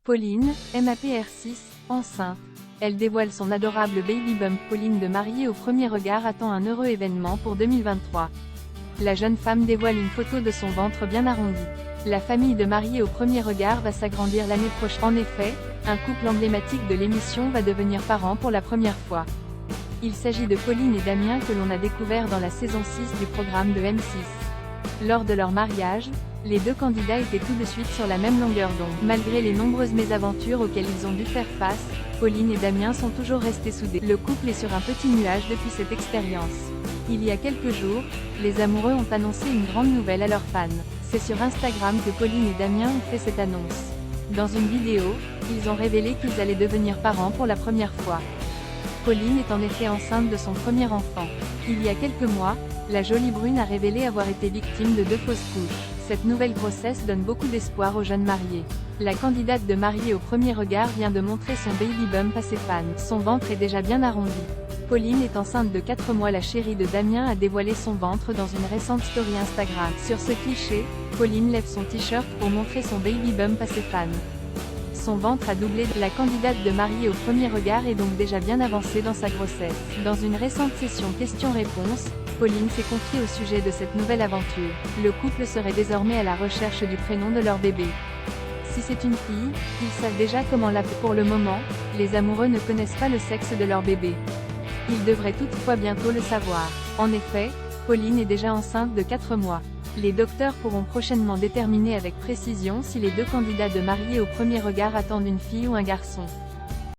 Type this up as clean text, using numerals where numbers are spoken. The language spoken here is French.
Pauline, MAPR6, enceinte. Elle dévoile son adorable baby bump. Pauline de Mariée au premier regard attend un heureux événement pour 2023. La jeune femme dévoile une photo de son ventre bien arrondi. La famille de Mariée au premier regard va s'agrandir l'année prochaine. En effet, un couple emblématique de l'émission va devenir parent pour la première fois. Il s'agit de Pauline et Damien que l'on a découvert dans la saison 6 du programme de M6. Lors de leur mariage, les deux candidats étaient tout de suite sur la même longueur d'onde. Malgré les nombreuses mésaventures auxquelles ils ont dû faire face, Pauline et Damien sont toujours restés soudés. Le couple est sur un petit nuage depuis cette expérience. Il y a quelques jours, les amoureux ont annoncé une grande nouvelle à leurs fans. C'est sur Instagram que Pauline et Damien ont fait cette annonce. Dans une vidéo, ils ont révélé qu'ils allaient devenir parents pour la première fois. Pauline est en effet enceinte de son premier enfant. Il y a quelques mois, la jolie brune a révélé avoir été victime de 2 fausses couches. Cette nouvelle grossesse donne beaucoup d'espoir aux jeunes mariés. La candidate de Mariée au premier regard vient de montrer son baby bump à ses fans. Son ventre est déjà bien arrondi. Pauline est enceinte de 4 mois. La chérie de Damien a dévoilé son ventre dans une récente story Instagram. Sur ce cliché, Pauline lève son t-shirt pour montrer son baby bump à ses fans. Son ventre a doublé. La candidate de Mariée au premier regard est donc déjà bien avancée dans sa grossesse. Dans une récente session questions-réponses, Pauline s'est confiée au sujet de cette nouvelle aventure. Le couple serait désormais à la recherche du prénom de leur bébé. Si c'est une fille, ils savent déjà comment l'appeler. Pour le moment, les amoureux ne connaissent pas le sexe de leur bébé. Ils devraient toutefois bientôt le savoir. En effet, Pauline est déjà enceinte de 4 mois. Les docteurs pourront prochainement déterminer avec précision si les deux candidats de Mariée au premier regard attendent une fille ou un garçon.